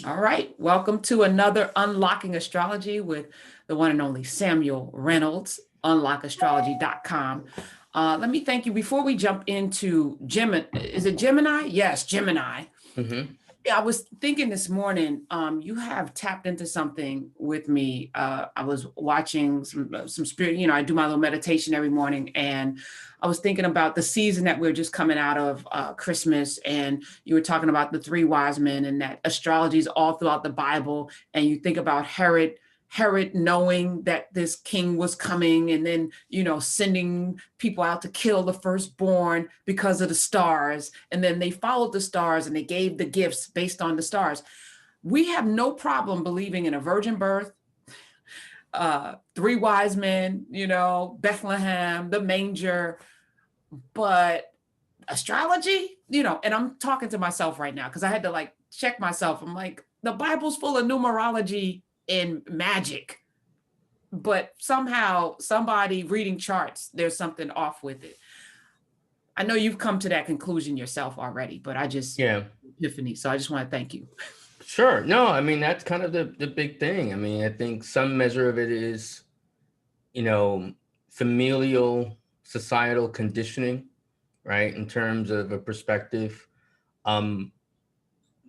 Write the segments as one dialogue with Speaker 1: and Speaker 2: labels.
Speaker 1: All right. Welcome to another Unlocking Astrology with the one and only Samuel Reynolds, unlockastrology.com. Let me thank you. Before we jump into Gemini, is it Gemini? Yes, Gemini.
Speaker 2: Mm-hmm.
Speaker 1: Yeah, I was thinking this morning, you have tapped into something with me. I was watching some spirit, I do my little meditation every morning, and I was thinking about the season that we're just coming out of, Christmas, and you were talking about the three wise men and that astrology is all throughout the Bible, and you think about Herod knowing that this king was coming and then, sending people out to kill the firstborn because of the stars. And then they followed the stars and they gave the gifts based on the stars. We have no problem believing in a virgin birth, three wise men, Bethlehem, the manger, but astrology, and I'm talking to myself right now because I had to like check myself. I'm like, the Bible's full of numerology in magic, but somehow somebody reading charts, there's something off with it. I know you've come to that conclusion yourself already, but I just
Speaker 2: Yeah,
Speaker 1: epiphany. So I just want to thank you.
Speaker 2: sure. No, I mean, that's kind of the big thing. I mean, I think some measure of it is, you know, familial societal conditioning, right? In terms of a perspective. Um,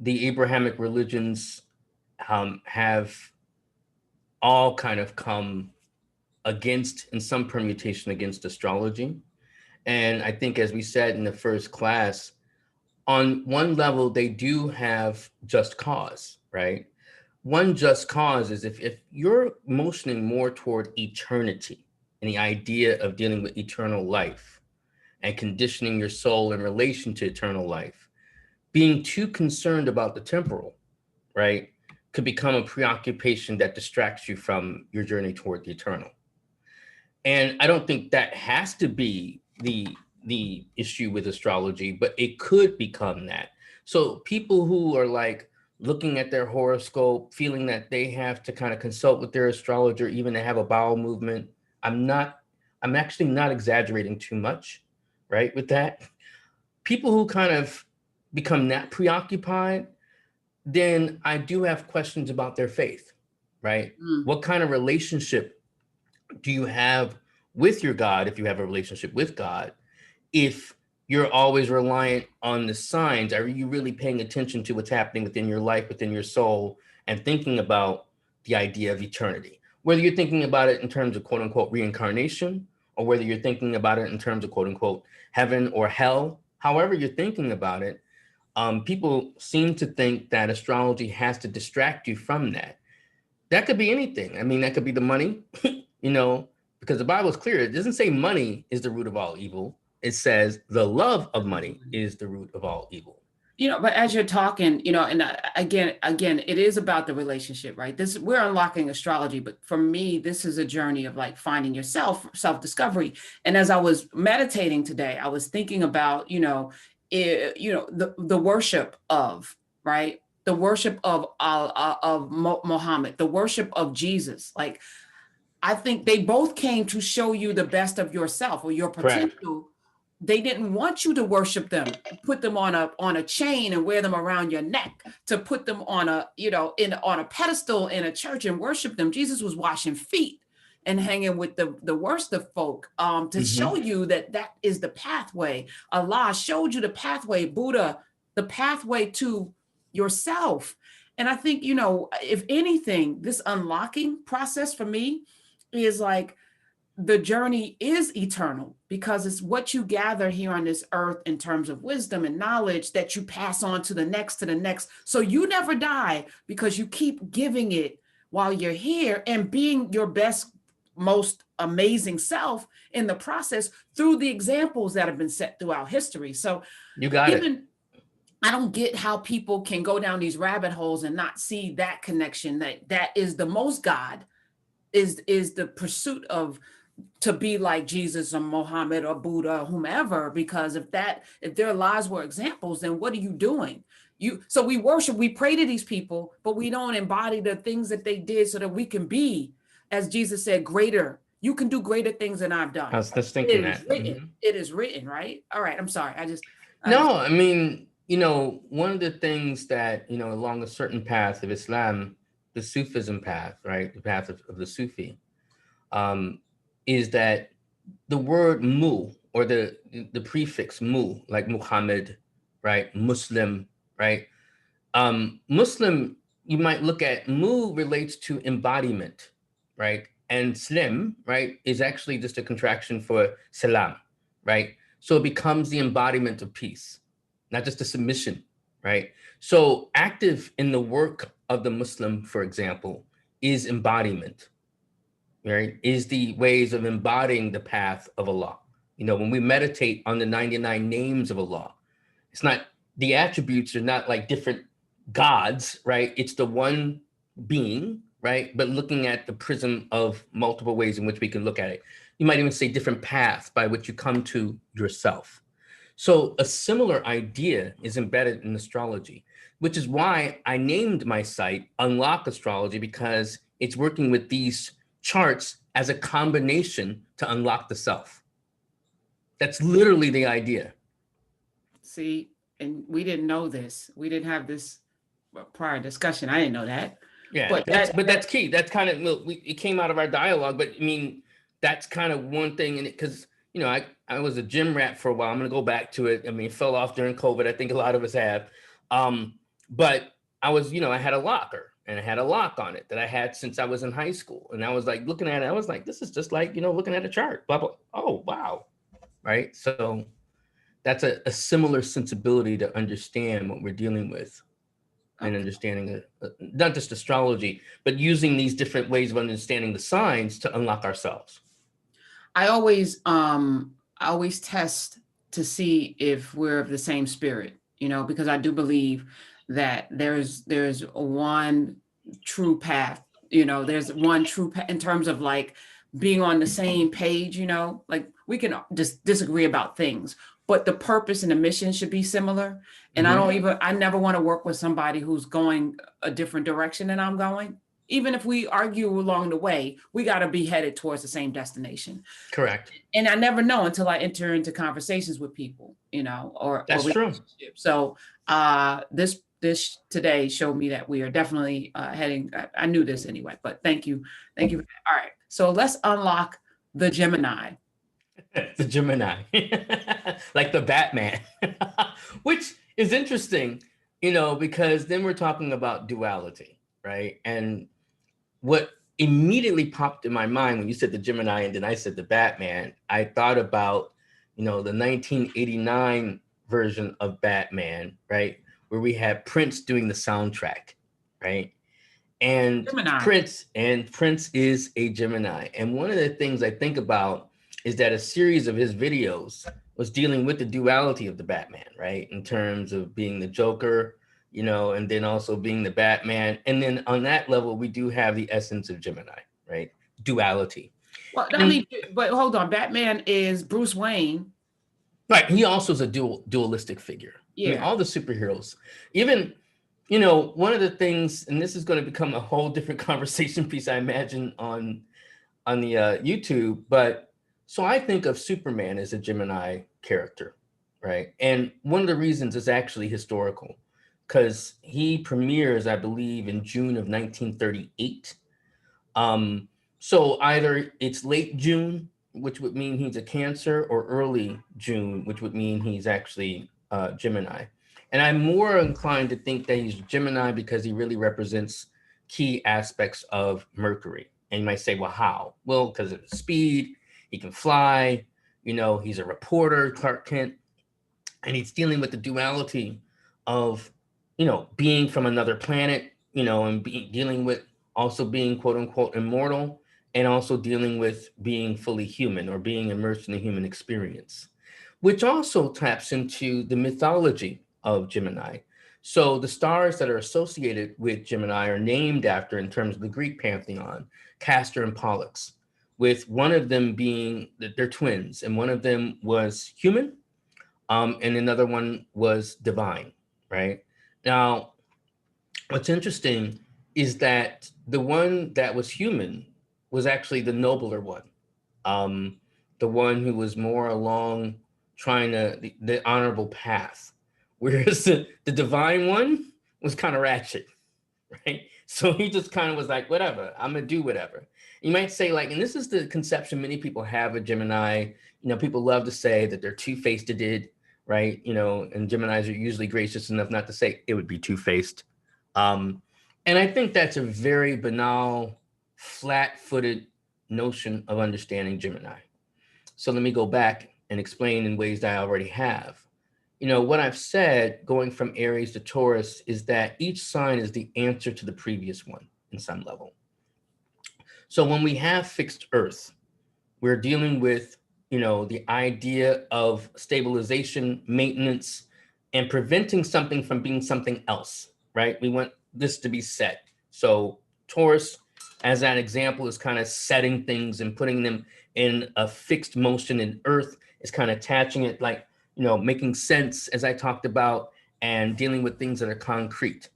Speaker 2: the Abrahamic religions have all kind of come against, in some permutation, against astrology. And I think, as we said in the first class, on one level, they do have just cause, right? One just cause is if you're motioning more toward eternity and the idea of dealing with eternal life and conditioning your soul in relation to eternal life, being too concerned about the temporal, right, could become a preoccupation that distracts you from your journey toward the eternal. And I don't think that has to be the issue with astrology, but it could become that. So people who are like looking at their horoscope, feeling that they have to kind of consult with their astrologer, even to have a bowel movement. I'm actually not exaggerating too much, right? With that, people who kind of become that preoccupied, then I do have questions about their faith, right?
Speaker 1: Mm.
Speaker 2: What kind of relationship do you have with your God, if you have a relationship with God, if you're always reliant on the signs? Are you really paying attention to what's happening within your life, within your soul, and thinking about the idea of eternity? Whether you're thinking about it in terms of quote unquote reincarnation, or whether you're thinking about it in terms of quote unquote heaven or hell, however you're thinking about it, people seem to think that astrology has to distract you from that. That could be anything. I mean, that could be the money, you know, because the Bible is clear. It doesn't say money is the root of all evil. It says the love of money is the root of all evil.
Speaker 1: But as you're talking, and again, it is about the relationship, right? This we're unlocking astrology, but for me, this is a journey of like finding yourself, self-discovery. And as I was meditating today, I was thinking about, the worship of, right, the worship of Muhammad, the worship of Jesus. Like, I think they both came to show you the best of yourself or your
Speaker 2: Correct.
Speaker 1: potential. They didn't want you to worship them, put them on a chain and wear them around your neck, to put them on a, on a pedestal in a church and worship them. Jesus was washing feet and hanging with the worst of folk, to show
Speaker 2: Mm-hmm.
Speaker 1: you that that is the pathway. Allah showed you the pathway, Buddha, the pathway to yourself. And I think, if anything, this unlocking process for me is like, the journey is eternal because it's what you gather here on this earth in terms of wisdom and knowledge that you pass on to the next, to the next. So you never die because you keep giving it while you're here and being your best, most amazing self in the process through the examples that have been set throughout history. So
Speaker 2: You got it.
Speaker 1: even I don't get how people can go down these rabbit holes and not see that connection, that is the most God is the pursuit of, to be like Jesus or Mohammed or Buddha or whomever. Because if their lives were examples, then what are you doing? So we worship, we pray to these people, but we don't embody the things that they did so that we can be, as Jesus said, greater. You can do greater things than I've
Speaker 2: I
Speaker 1: done.
Speaker 2: was just thinking
Speaker 1: It is
Speaker 2: that.
Speaker 1: written.
Speaker 2: Mhm.
Speaker 1: It is written, right? All right. I'm sorry. I just
Speaker 2: No, I mean, one of the things that, along a certain path of Islam, the Sufism path, right, the path of the Sufi, um, is that the word mu, or the prefix mu, like Muhammad, right, Muslim, right, Muslim, you might look at mu relates to embodiment, right, and slim, right, is actually just a contraction for salam, right, so it becomes the embodiment of peace, not just a submission, right. So active in the work of the Muslim, for example, is embodiment, right, is the ways of embodying the path of Allah. When we meditate on the 99 names of Allah, it's not, the attributes are not like different gods, right? It's the one being, right? But looking at the prism of multiple ways in which we can look at it. You might even say different paths by which you come to yourself. So a similar idea is embedded in astrology, which is why I named my site Unlock Astrology, because it's working with these charts as a combination to unlock the self. That's literally the idea.
Speaker 1: See, and we didn't know this. We didn't have this prior discussion. I didn't know that.
Speaker 2: Yeah,
Speaker 1: But
Speaker 2: that's key. That's kind of, it came out of our dialogue, but I mean, that's kind of one thing in it, because I was a gym rat for a while. I'm gonna go back to it. I mean, fell off during COVID. I think a lot of us have. But I was, I had a locker, and I had a lock on it that I had since I was in high school. And I was like looking at it, I was like, this is just like, looking at a chart, blah, blah. Oh, wow. Right. So that's a similar sensibility to understand what we're dealing with. And understanding not just astrology, but using these different ways of understanding the signs to unlock ourselves.
Speaker 1: I always test to see if we're of the same spirit, because I do believe that there's one true path, there's one true path in terms of like being on the same page, like we can just disagree about things, but the purpose and the mission should be similar. And I never want to work with somebody who's going a different direction than I'm going. Even if we argue along the way, we got to be headed towards the same destination.
Speaker 2: Correct.
Speaker 1: And I never know until I enter into conversations with people, or
Speaker 2: that's true.
Speaker 1: So this today showed me that we are definitely heading. I knew this anyway, but thank you. All right. So let's unlock the Gemini.
Speaker 2: The Gemini, like the Batman, which is interesting, because then we're talking about duality, right? And what immediately popped in my mind when you said the Gemini and then I said the Batman, I thought about, the 1989 version of Batman, right? Where we had Prince doing the soundtrack, right? And
Speaker 1: Gemini.
Speaker 2: Prince is a Gemini. And one of the things I think about is that a series of his videos was dealing with the duality of the Batman, right? In terms of being the Joker, and then also being the Batman. And then on that level, we do have the essence of Gemini, right? Duality.
Speaker 1: Well, but hold on. Batman is Bruce Wayne.
Speaker 2: Right. He also is a dualistic figure.
Speaker 1: Yeah.
Speaker 2: I mean, all the superheroes, even, one of the things, and this is going to become a whole different conversation piece, I imagine, on the YouTube, but so I think of Superman as a Gemini character, right? And one of the reasons is actually historical, because he premieres, I believe, in June of 1938. So either it's late June, which would mean he's a Cancer, or early June, which would mean he's actually Gemini. And I'm more inclined to think that he's Gemini because he really represents key aspects of Mercury. And you might say, well, how? Well, because of his speed, he can fly, he's a reporter, Clark Kent, and he's dealing with the duality of, being from another planet, and dealing with also being quote unquote immortal, and also dealing with being fully human or being immersed in the human experience, which also taps into the mythology of Gemini. So the stars that are associated with Gemini are named after, in terms of the Greek pantheon, Castor and Pollux, with one of them being that they're twins, and one of them was human, and another one was divine, right? Now, what's interesting is that the one that was human was actually the nobler one, the one who was more along trying the honorable path, whereas the divine one was kind of ratchet, right? So he just kind of was like, whatever, I'm gonna do whatever. You might say, like, and this is the conception many people have of Gemini. You know, people love to say that they're two-faced, right? You know, and Geminis are usually gracious enough not to say it would be two-faced. And I think that's a very banal, flat-footed notion of understanding Gemini. So let me go back and explain in ways that I already have. You know, what I've said going from Aries to Taurus is that each sign is the answer to the previous one in some level. So when we have fixed Earth, we're dealing with, you know, the idea of stabilization, maintenance, and preventing something from being something else, right? We want this to be set. So Taurus, as that example, is kind of setting things and putting them in a fixed motion, and Earth is kind of attaching it, like, you know, making sense, as I talked about, and dealing with things that are concrete.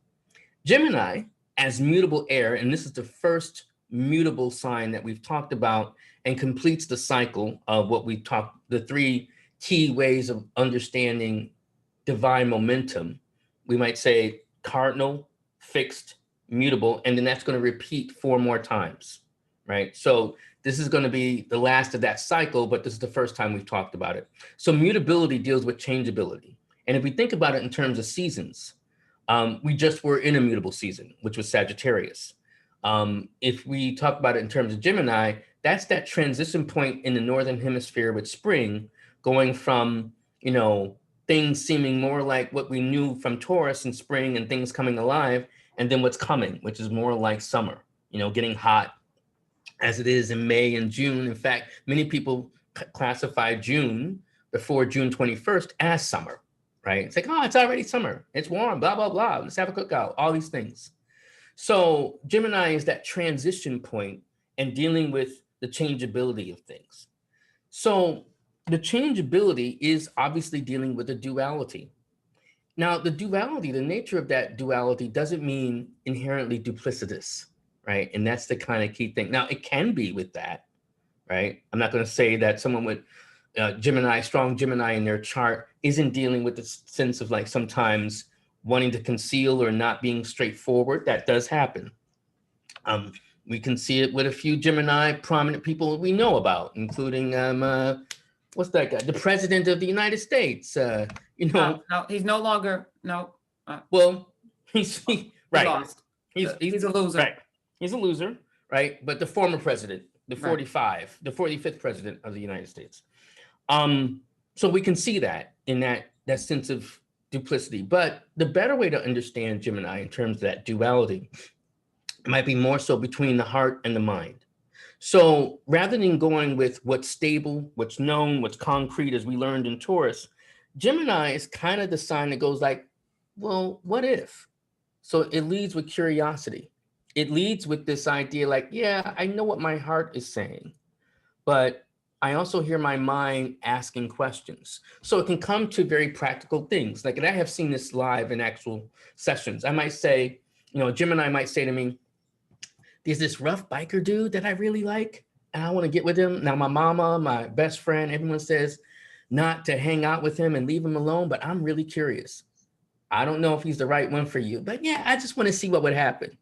Speaker 2: Gemini, as mutable air, and this is the first mutable sign that we've talked about and completes the cycle of what we talked, the three key ways of understanding divine momentum. We might say cardinal, fixed, mutable, and then that's going to repeat 4 more times, right? So this is going to be the last of that cycle, but this is the first time we've talked about it. So mutability deals with changeability. And if we think about it in terms of seasons, we just were in a mutable season, which was Sagittarius. If we talk about it in terms of Gemini, that's that transition point in the Northern Hemisphere with spring, going from, you know, things seeming more like what we knew from Taurus in spring and things coming alive, and then what's coming, which is more like summer, you know, getting hot as it is in May and June. In fact, many people classify June before June 21st as summer, right? It's like, oh, it's already summer. It's warm, blah, blah, blah. Let's have a cookout, all these things. So Gemini is that transition point and dealing with the changeability of things. So the changeability is obviously dealing with the duality. Now, the duality, the nature of that duality doesn't mean inherently duplicitous, right? And that's the kind of key thing. Now, it can be with that, right? I'm not going to say that someone with Gemini, strong Gemini in their chart isn't dealing with the sense of, like, sometimes wanting to conceal or not being straightforward. That does happen. We can see it with a few Gemini prominent people we know about, including what's that guy? The president of the United States. You know,
Speaker 1: no, he's no longer. No.
Speaker 2: Well, he's right.
Speaker 1: Lost.
Speaker 2: He's
Speaker 1: a loser.
Speaker 2: Right. He's a loser, right? But the former president, the 45th president of the United States. So we can see that in that sense of duplicity. But the better way to understand Gemini in terms of that duality might be more so between the heart and the mind. So rather than going with what's stable, what's known, what's concrete, as we learned in Taurus, Gemini is kind of the sign that goes like, well, what if? So it leads with curiosity. It leads with this idea like, yeah, I know what my heart is saying, but I also hear my mind asking questions. So it can come to very practical things. Like, and I have seen this live in actual sessions. I might say, you know, Gemini might say to me, there's this rough biker dude that I really like, and I want to get with him. Now, my mama, my best friend, everyone says not to hang out with him and leave him alone, but I'm really curious. I don't know if he's the right one for you, but yeah, I just want to see what would happen.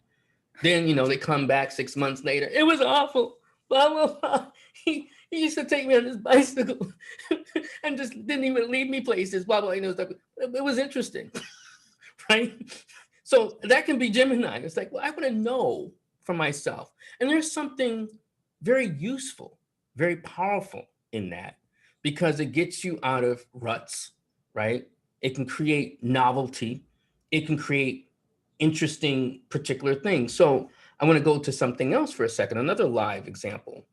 Speaker 2: Then, you know, they come back 6 months later. It was awful. Blah, blah, blah. He used to take me on his bicycle and just didn't even leave me places. Blah, blah. You know, it was interesting, right? So that can be Gemini. It's like, well, I want to know for myself. And there's something very useful, very powerful in that, because it gets you out of ruts, right? It can create novelty. It can create interesting particular things. So I want to go to something else for a second, another live example.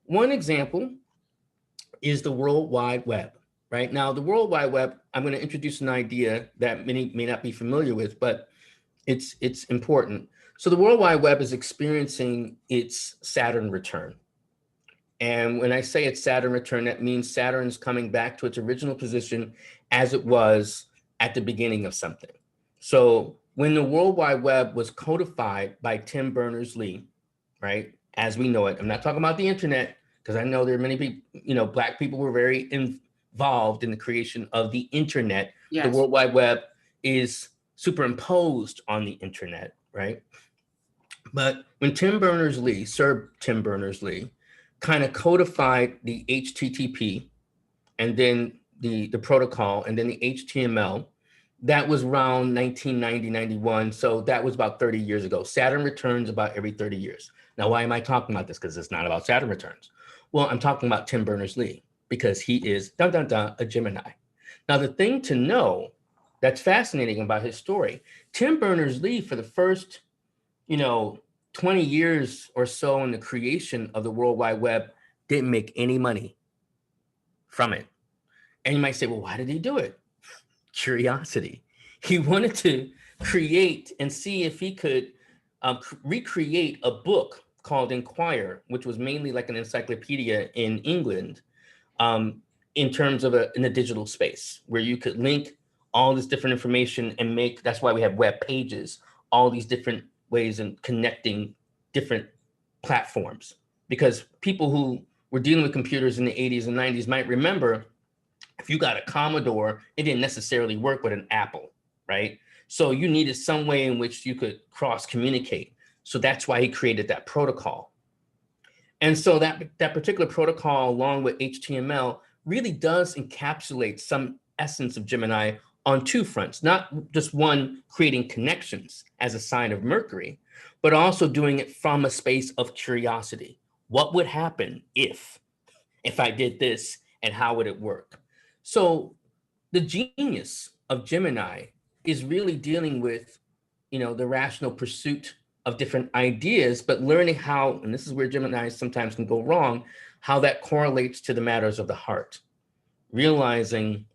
Speaker 2: One example is the World Wide Web, right? Now, the World Wide Web, I'm going to introduce an idea that many may not be familiar with, but it's important. So the World Wide Web is experiencing its Saturn return. And when I say it's Saturn return, that means Saturn's coming back to its original position as it was at the beginning of something. So when the World Wide Web was codified by Tim Berners-Lee, right, as we know it, I'm not talking about the internet, because I know there are many people, you know, Black people were very involved in the creation of the internet. The
Speaker 1: Yes.
Speaker 2: World Wide Web is superimposed on the internet, right? But when Sir Tim Berners-Lee, kind of codified the HTTP and then the protocol and then the HTML, that was around 1990, 91. So that was about 30 years ago. Saturn returns about every 30 years. Now, why am I talking about this? Because it's not about Saturn returns. Well, I'm talking about Tim Berners-Lee because he is, a Gemini. Now, the thing to know that's fascinating about his story, Tim Berners-Lee, for the first, 20 years or so in the creation of the World Wide Web, didn't make any money from it. And you might say, well, why did he do it? Curiosity. He wanted to create and see if he could recreate a book called Inquire, which was mainly like an encyclopedia in England, in terms of in a digital space where you could link all this different information and that's why we have web pages, all these different ways in connecting different platforms. Because people who were dealing with computers in the 80s and 90s might remember, if you got a Commodore, it didn't necessarily work with an Apple, right? So you needed some way in which you could cross communicate. So that's why he created that protocol. And so that particular protocol, along with HTML, really does encapsulate some essence of Gemini on two fronts, not just one, creating connections as a sign of Mercury, but also doing it from a space of curiosity. What would happen if I did this, and how would it work? So the genius of Gemini is really dealing with, the rational pursuit of different ideas, but learning how, and this is where Gemini sometimes can go wrong, how that correlates to the matters of the heart. Realizing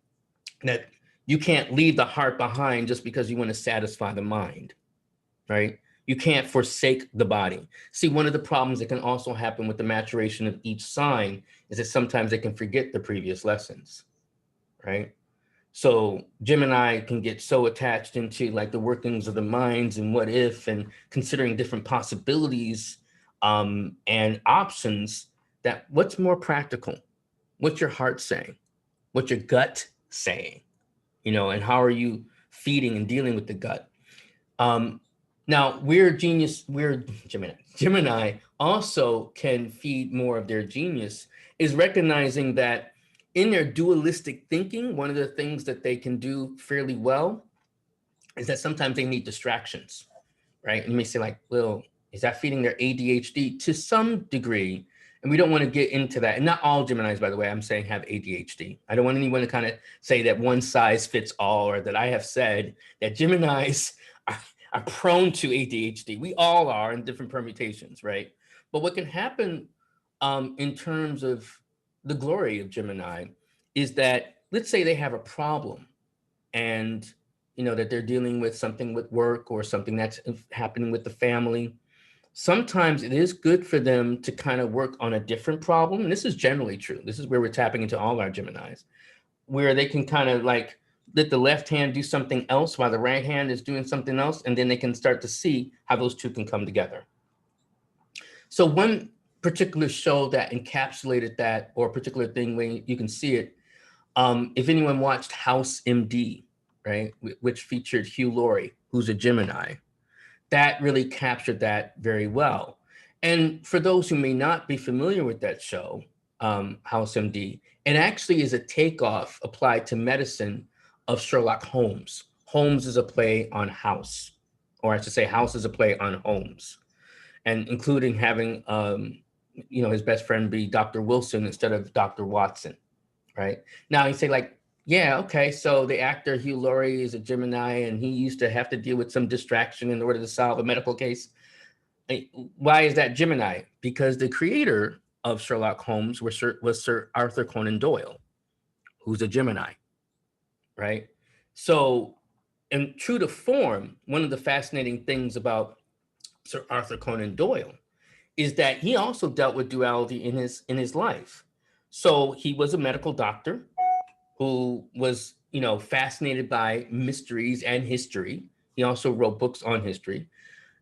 Speaker 2: that you can't leave the heart behind just because you want to satisfy the mind, right? You can't forsake the body. See, one of the problems that can also happen with the maturation of each sign is that sometimes they can forget the previous lessons, right? So Gemini can get so attached into like the workings of the minds and what if, and considering different possibilities and options, that what's more practical? What's your heart saying? What's your gut saying? And how are you feeding and dealing with the gut? Now, we're Gemini. Gemini also can feed more of their genius, is recognizing that in their dualistic thinking, one of the things that they can do fairly well is that sometimes they need distractions, right? And you may say like, well, is that feeding their ADHD? To some degree, and we don't want to get into that. And not all Geminis, by the way, I'm saying have ADHD. I don't want anyone to kind of say that one size fits all, or that I have said that Geminis are prone to ADHD. We all are in different permutations, right? But what can happen in terms of the glory of Gemini is that, let's say they have a problem and, that they're dealing with something with work or something that's happening with the family. Sometimes it is good for them to kind of work on a different problem. And this is generally true. This is where we're tapping into all our Geminis, where they can kind of like let the left hand do something else while the right hand is doing something else. And then they can start to see how those two can come together. So one particular show that encapsulated that, or a particular thing where you can see it, if anyone watched House MD, right, which featured Hugh Laurie, who's a Gemini, that really captured that very well. And for those who may not be familiar with that show, House MD, it actually is a takeoff applied to medicine of Sherlock Holmes. Holmes is a play on House, or I should say House is a play on Holmes, and including having, his best friend be Dr. Wilson instead of Dr. Watson, right? Now you say like, yeah, okay, so the actor Hugh Laurie is a Gemini and he used to have to deal with some distraction in order to solve a medical case. Why is that Gemini? Because the creator of Sherlock Holmes was Sir Arthur Conan Doyle, who's a Gemini, right? So, and true to form, one of the fascinating things about Sir Arthur Conan Doyle is that he also dealt with duality in his life. So he was a medical doctor who was, fascinated by mysteries and history. He also wrote books on history.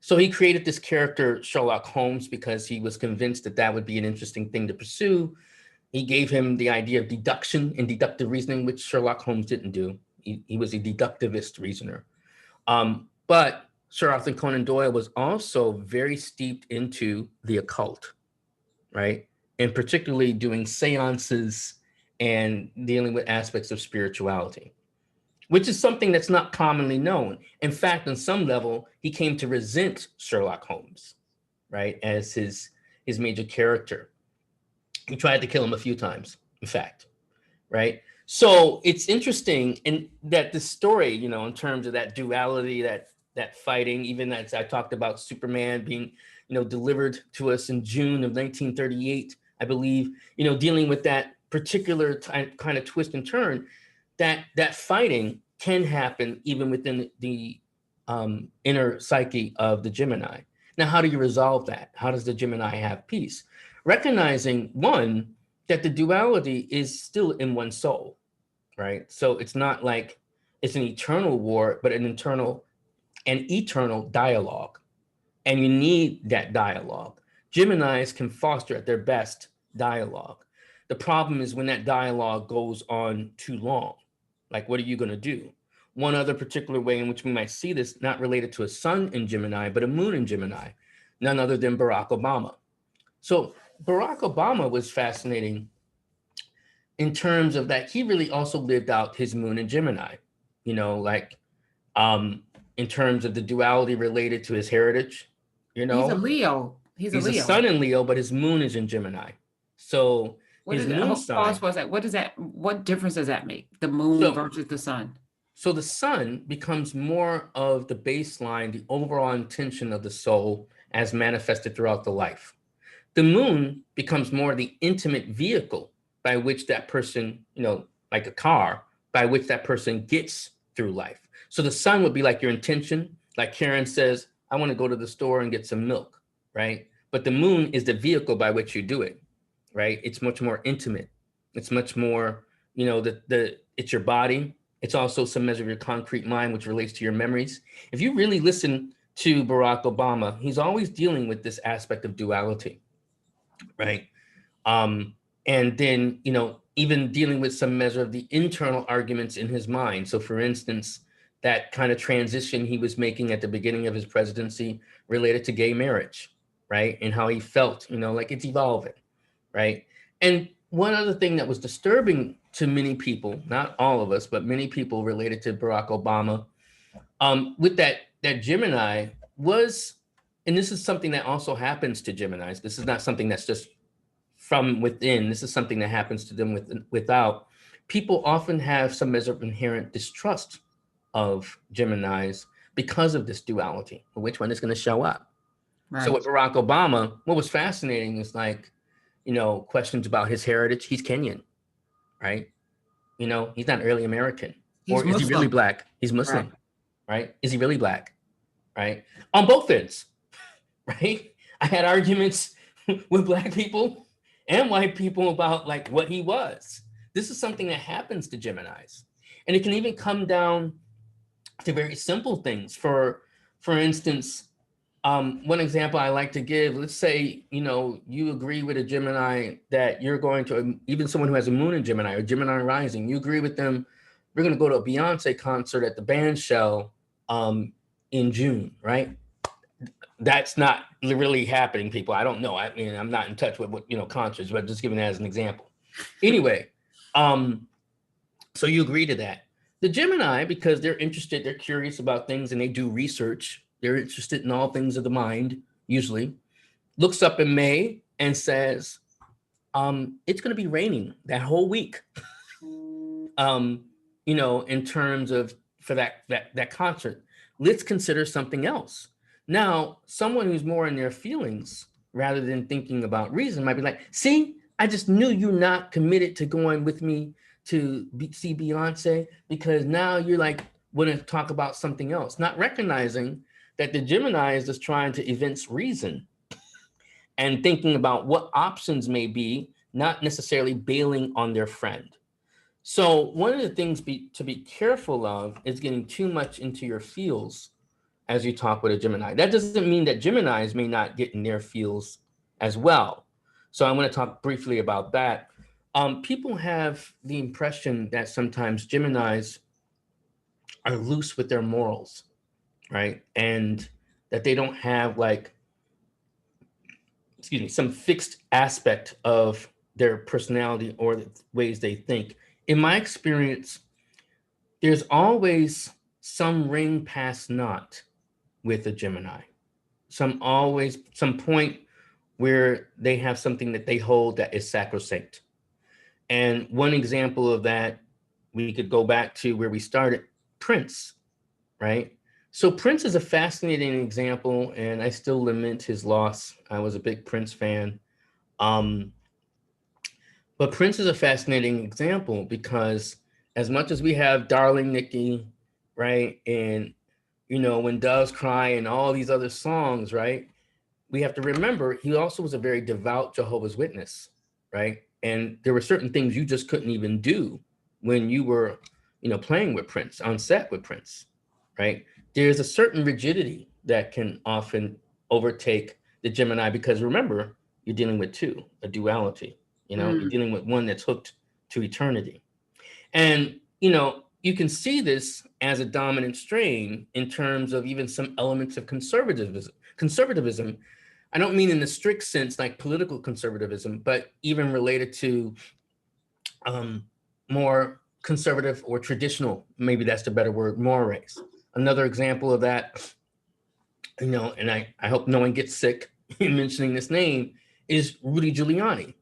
Speaker 2: So he created this character, Sherlock Holmes, because he was convinced that that would be an interesting thing to pursue. He gave him the idea of deduction and deductive reasoning, which Sherlock Holmes didn't do. He was a deductivist reasoner. But Sir Arthur Conan Doyle was also very steeped into the occult, right? And particularly doing seances and dealing with aspects of spirituality, which is something that's not commonly known. In fact, on some level, he came to resent Sherlock Holmes, right, as his major character. He tried to kill him a few times, in fact, right? So it's interesting in that the story, you know, in terms of that duality, that fighting, even as I talked about Superman being, you know, delivered to us in June of 1938, I believe, you know, dealing with that particular kind of twist and turn, that fighting can happen even within the inner psyche of the Gemini. Now, how do you resolve that? How does the Gemini have peace? Recognizing, one, that the duality is still in one soul, right? So it's not like it's an eternal war, but an eternal dialogue. And you need that dialogue. Geminis can foster at their best dialogue. The problem is when that dialogue goes on too long. Like, what are you going to do? One other particular way in which we might see this, not related to a sun in Gemini, but a moon in Gemini, none other than Barack Obama. So Barack Obama was fascinating in terms of that he really also lived out his moon in Gemini, you know, like in terms of the duality related to his heritage, you know.
Speaker 1: He's a Leo. He's a Leo.
Speaker 2: Sun in Leo, but his moon is in Gemini. So
Speaker 1: What
Speaker 2: his
Speaker 1: is it?
Speaker 2: moon
Speaker 1: Pause
Speaker 2: sign.
Speaker 1: for a sec. What does that? What difference does that make? The moon versus the sun.
Speaker 2: So the sun becomes more of the baseline, the overall intention of the soul as manifested throughout the life. The moon becomes more the intimate vehicle by which that person, you know, like a car, by which that person gets through life. So the sun would be like your intention. Like Karen says, I want to go to the store and get some milk, right? But the moon is the vehicle by which you do it, right? It's much more intimate. It's much more, you know, it's your body. It's also some measure of your concrete mind, which relates to your memories. If you really listen to Barack Obama, he's always dealing with this aspect of duality, right? And then, you know, even dealing with some measure of the internal arguments in his mind. So for instance, that kind of transition he was making at the beginning of his presidency related to gay marriage, right? And how he felt, you know, like it's evolving, right? And one other thing that was disturbing to many people, not all of us, but many people related to Barack Obama, with that Gemini was, and this is something that also happens to Geminis. This is not something that's just from within. This is something that happens to them without. People often have some measure of inherent distrust of Geminis because of this duality, which one is going to show up. Right. So with Barack Obama, what was fascinating is like, you know, questions about his heritage. He's Kenyan, right? You know, he's not early American. Or is he really black? He's Muslim, right? Is he really black, right? On both ends, right? I had arguments with black people and white people about like what he was. This is something that happens to Geminis. And it can even come down to very simple things. For instance, one example I like to give, let's say, you know, you agree with a Gemini that you're going to, even someone who has a moon in Gemini or Gemini rising, you agree with them, we're going to go to a Beyonce concert at the band shell in June, right? That's not really happening, people. I don't know. I mean, I'm not in touch with what, you know, concerts, but just giving that as an example. Anyway, so you agree to that. The Gemini, because they're interested, they're curious about things and they do research. They're interested in all things of the mind, usually, looks up in May and says, it's going to be raining that whole week. You know, in terms of for that concert, let's consider something else. Now, someone who's more in their feelings rather than thinking about reason might be like, see, I just knew you're not committed to going with me to see Beyonce because now you're like, want to talk about something else, not recognizing that the Gemini is just trying to evince reason and thinking about what options may be, not necessarily bailing on their friend. So one of the things to be careful of is getting too much into your feels as you talk with a Gemini. That doesn't mean that Geminis may not get in their feels as well. So I'm going to talk briefly about that. People have the impression that sometimes Geminis are loose with their morals, right? And that they don't have like, excuse me, some fixed aspect of their personality or the ways they think. In my experience, there's always some ring past not with a Gemini. Some point where they have something that they hold that is sacrosanct. And one example of that, we could go back to where we started, Prince, right? So Prince is a fascinating example, and I still lament his loss. I was a big Prince fan. Um, but Prince is a fascinating example because as much as we have Darling Nikki, right? And, When Doves Cry and all these other songs, right? We have to remember he also was a very devout Jehovah's Witness, right? And there were certain things you just couldn't even do when you were, playing with Prince, on set with Prince, right? There's a certain rigidity that can often overtake the Gemini because remember, you're dealing with two, a duality, you're dealing with one that's hooked to eternity. And, you can see this as a dominant strain in terms of even some elements of conservatism. I don't mean in the strict sense like political conservatism, but even related to more conservative or traditional, maybe that's the better word, mores. Another example of that, and I hope no one gets sick in mentioning this name, is Rudy Giuliani,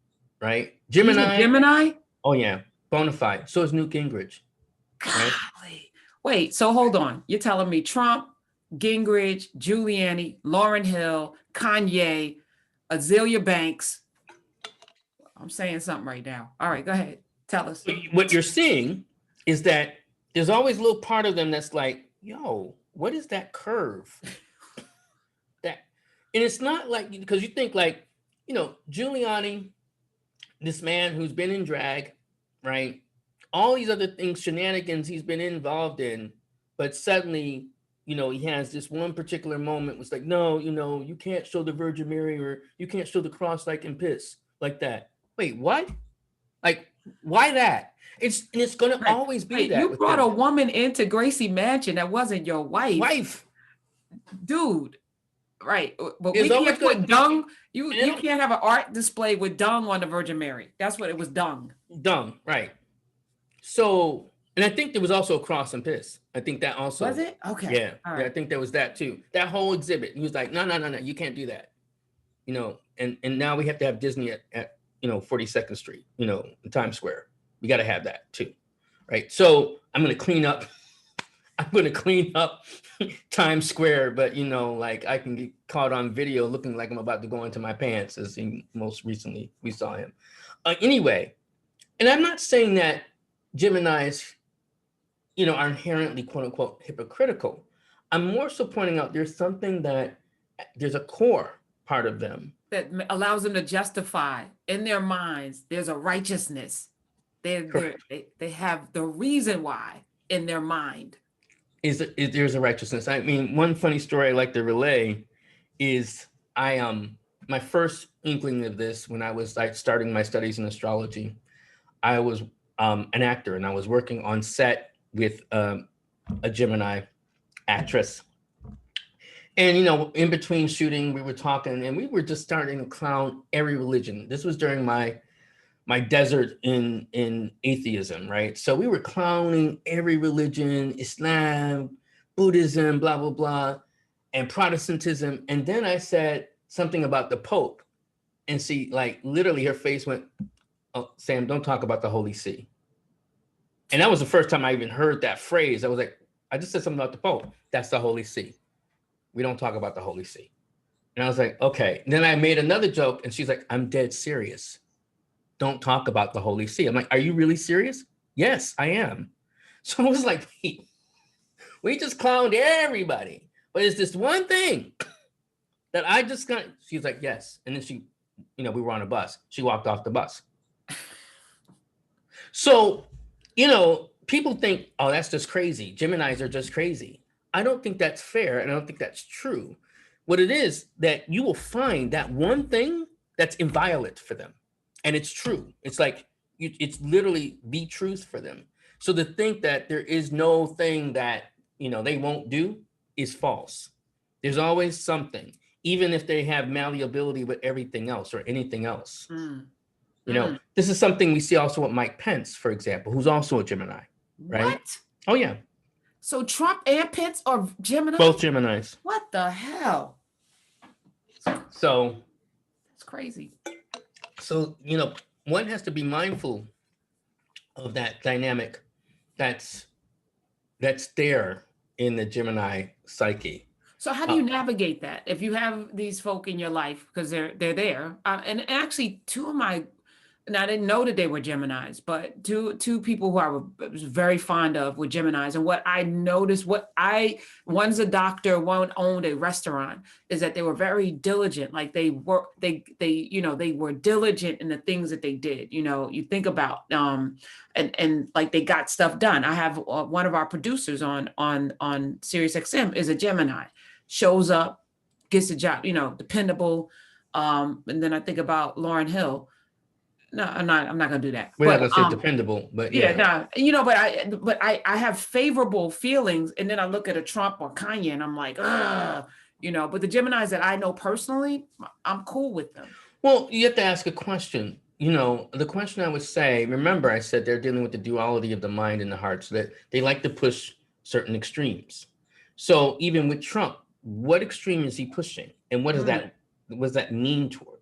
Speaker 2: right? Gemini.
Speaker 1: Gemini?
Speaker 2: Oh, yeah, bona fide. So is Newt Gingrich. Right?
Speaker 1: Golly. Wait, so hold on. You're telling me Trump, Gingrich, Giuliani, Lauryn Hill, Kanye, Azealia Banks. I'm saying something right now. All right, go ahead. Tell us.
Speaker 2: What you're seeing is that there's always a little part of them that's like, yo, what is that curve? And it's not like, because you think like, Giuliani, this man who's been in drag, right? All these other things, shenanigans he's been involved in, but suddenly, he has this one particular moment was like, no, you can't show the Virgin Mary or you can't show the cross like in piss like that. Wait, what? Like, why that? It's going to always be that.
Speaker 1: You brought a woman into Gracie Mansion that wasn't your wife. Dude. Right. But we can't put dung. You can't have an art display with dung on the Virgin Mary. That's what it was, dung.
Speaker 2: Dung, right. So, and I think there was also a cross and piss. I think that also.
Speaker 1: Was it? Okay.
Speaker 2: Yeah. Right. Yeah, I think there was that too. That whole exhibit. He was like, no, you can't do that. And now we have to have Disney at 42nd Street, in Times Square. We got to have that too. Right. So I'm going to clean up Times Square, but like I can get caught on video looking like I'm about to go into my pants, as most recently we saw him. Anyway, and I'm not saying that Geminis, are inherently quote unquote hypocritical. I'm more so pointing out there's something that there's a core part of them
Speaker 1: that allows them to justify in their minds. There's a righteousness. They have the reason why in their mind.
Speaker 2: Is there's a righteousness. I mean, one funny story I like to relay is my first inkling of this when I was like starting my studies in astrology. I was an actor and I was working on set with a Gemini actress. And in between shooting, we were talking and we were just starting to clown every religion. This was during my desert in atheism, right? So we were clowning every religion, Islam, Buddhism, blah, blah, blah, and Protestantism. And then I said something about the Pope. And she like literally her face went, oh, Sam, don't talk about the Holy See. And that was the first time I even heard that phrase. I was like, I just said something about the Pope. That's the Holy See. We don't talk about the Holy See. And I was like, okay. And then I made another joke and she's like, I'm dead serious. Don't talk about the Holy See. I'm like, are you really serious? Yes, I am. So I was like, we just clowned everybody. But it's this one thing that I just got. She's like, yes. And then she, we were on a bus. She walked off the bus. So, people think, oh, that's just crazy. Geminis are just crazy. I don't think that's fair. And I don't think that's true. What it is that you will find that one thing that's inviolate for them. And it's true. It's like it's literally the truth for them. So to think that there is no thing that, they won't do is false. There's always something, even if they have malleability with everything else or anything else. This is something we see also with Mike Pence, for example, who's also a Gemini, right?
Speaker 1: What?
Speaker 2: Oh, yeah.
Speaker 1: So Trump and Pence are Gemini?
Speaker 2: Both Geminis.
Speaker 1: What the hell?
Speaker 2: So
Speaker 1: it's crazy.
Speaker 2: So, one has to be mindful of that dynamic that's there in the Gemini psyche.
Speaker 1: So how do you navigate that if you have these folk in your life, because they're there? And actually, two of my, and I didn't know that they were Geminis, but two people who I was very fond of were Geminis. And what I noticed, one's a doctor, one owned a restaurant, is that they were very diligent. Like they were diligent in the things that they did. You think about, and like they got stuff done. I have one of our producers on Sirius XM is a Gemini, shows up, gets the job, dependable. And then I think about Lauryn Hill. No, I'm not gonna do that.
Speaker 2: We're not gonna say dependable, but yeah.
Speaker 1: But I have favorable feelings, and then I look at a Trump or Kanye, and I'm like, but the Geminis that I know personally, I'm cool with them.
Speaker 2: Well, you have to ask a question. The question I would say, remember, I said they're dealing with the duality of the mind and the heart, so that they like to push certain extremes. So even with Trump, what extreme is he pushing, and what does that mean toward?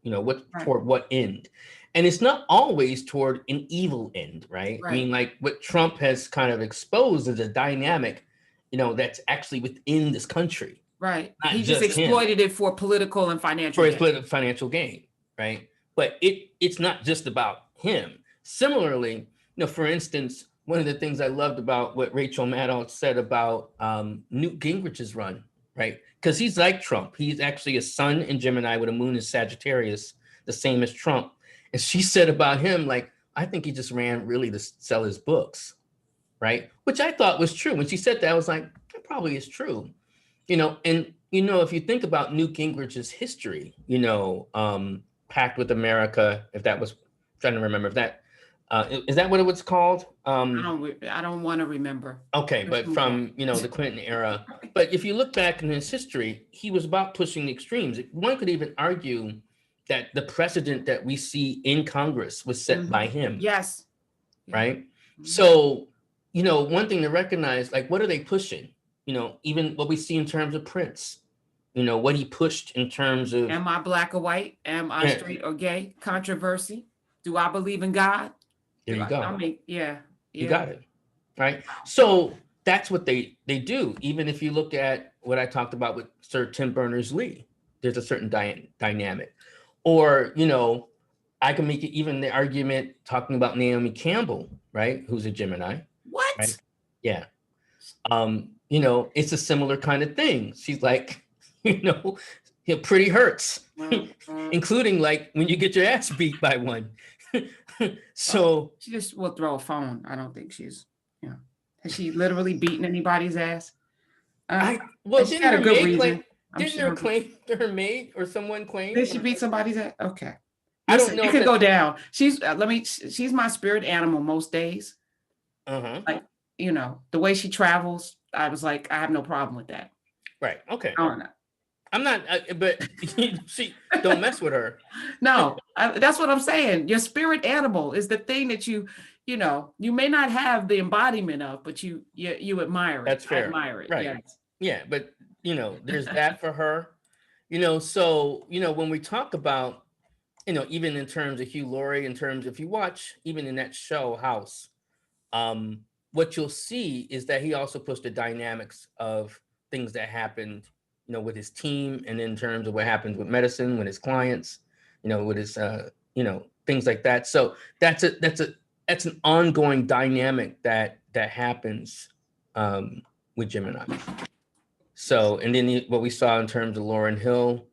Speaker 2: Toward what end? And it's not always toward an evil end, right? I mean, like what Trump has kind of exposed is a dynamic, that's actually within this country.
Speaker 1: Right. He just exploited it for political and financial gain.
Speaker 2: For his financial gain, right? But it's not just about him. Similarly, for instance, one of the things I loved about what Rachel Maddow said about Newt Gingrich's run, right? Because he's like Trump. He's actually a sun in Gemini with a moon in Sagittarius, the same as Trump. And she said about him, like, I think he just ran really to sell his books, right? Which I thought was true. When she said that, I was like, that probably is true. And, if you think about Newt Gingrich's history, Pact with America, if that was, trying to remember if that, is that what it was called?
Speaker 1: I don't want to remember.
Speaker 2: Okay, but from, the Clinton era. But if you look back in his history, he was about pushing the extremes. One could even argue that the precedent that we see in Congress was set by him.
Speaker 1: Yes.
Speaker 2: Right? So, one thing to recognize, like, what are they pushing? Even what we see in terms of Prince, what he pushed in terms of...
Speaker 1: Am I black or white? Am I straight or gay? Controversy. Do I believe in God?
Speaker 2: There you go.
Speaker 1: I mean,
Speaker 2: You got it. Right? So that's what they do. Even if you look at what I talked about with Sir Tim Berners-Lee, there's a certain dynamic. Or, I can make it even the argument talking about Naomi Campbell, right? Who's a Gemini.
Speaker 1: What?
Speaker 2: Right? Yeah. It's a similar kind of thing. She's like, pretty hurts, including like when you get your ass beat by one. So
Speaker 1: she just will throw a phone. I don't think she's, has she literally beaten anybody's ass?
Speaker 2: She had a good reason. Didn't her maid or someone claim?
Speaker 1: Did she beat somebody's ass? Okay.
Speaker 2: I don't know.
Speaker 1: It could go down. She's she's my spirit animal most days. Like, the way she travels, I was like, I have no problem with that.
Speaker 2: Right. Okay.
Speaker 1: I don't know.
Speaker 2: I'm not, but she don't mess with her.
Speaker 1: No, that's what I'm saying. Your spirit animal is the thing that you may not have the embodiment of, but you admire it.
Speaker 2: That's fair.
Speaker 1: I admire it.
Speaker 2: Right.
Speaker 1: Yes.
Speaker 2: Yeah, but there's that for her. So when we talk about, even in terms of Hugh Laurie, in terms if you watch even in that show House, what you'll see is that he also pushed the dynamics of things that happened, with his team, and in terms of what happens with medicine, with his clients, with his, things like that. So that's an ongoing dynamic that happens with Gemini. So, and then what we saw in terms of Lauryn Hill,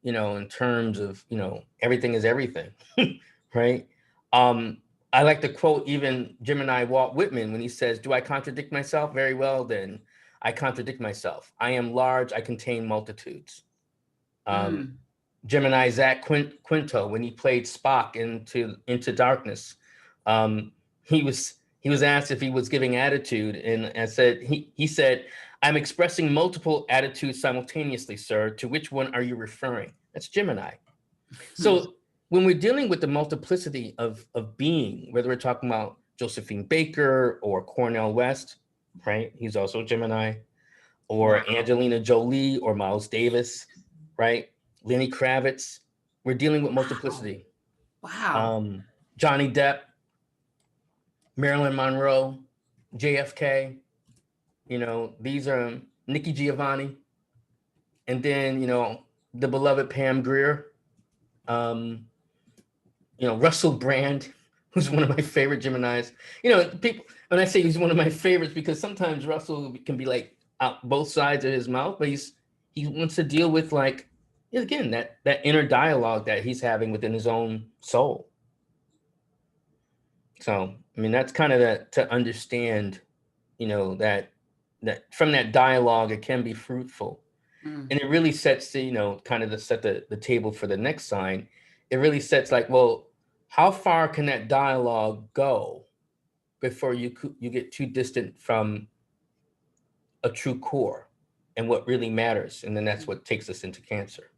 Speaker 2: in terms of, everything is everything, right? I like to quote even Gemini Walt Whitman when he says, "Do I contradict myself? Very well, then I contradict myself. I am large, I contain multitudes." Gemini Zach Quinto, when he played Spock into Darkness, He was asked if he was giving attitude, and I said he said, "I'm expressing multiple attitudes simultaneously, sir. To which one are you referring?" That's Gemini. So when we're dealing with the multiplicity of being, whether we're talking about Josephine Baker or Cornel West, right? He's also a Gemini, or Angelina Jolie or Miles Davis, right? Lenny Kravitz. We're dealing with multiplicity.
Speaker 1: Wow.
Speaker 2: Johnny Depp, Marilyn Monroe, JFK. You know, these are Nikki Giovanni, and then the beloved Pam Grier. Russell Brand, who's one of my favorite Geminis. People, when I say he's one of my favorites, because sometimes Russell can be like out both sides of his mouth, but he wants to deal with, like, again, that inner dialogue that he's having within his own soul. So, I mean, that's kind of that, to understand, that from that dialogue, it can be fruitful. And it really sets the, kind of set the table for the next sign. It really sets, like, well, how far can that dialogue go before you get too distant from a true core and what really matters? And then that's what takes us into Cancer,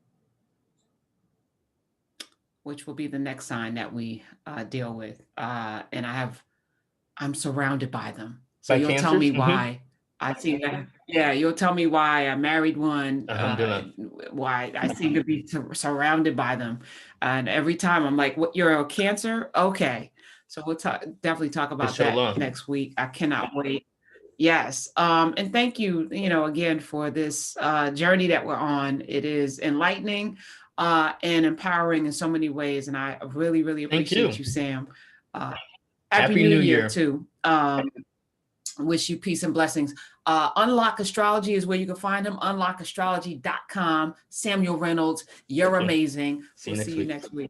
Speaker 1: which will be the next sign that we deal with. And I'm surrounded by them. So
Speaker 2: by
Speaker 1: you'll
Speaker 2: Cancers?
Speaker 1: tell me why I seem to, yeah, you'll tell me why I married one, why I seem to be surrounded by them. And every time I'm like, "What, you're a Cancer? Okay." So we'll definitely talk about that next week. I cannot wait. Yes. And thank you, again, for this journey that we're on. It is enlightening and empowering in so many ways. And I really, really appreciate you, Sam. Happy New Year too. Wish you peace and blessings. Unlock Astrology is where you can find him. Unlockastrology.com. Samuel Reynolds, you're amazing. We'll see you next week.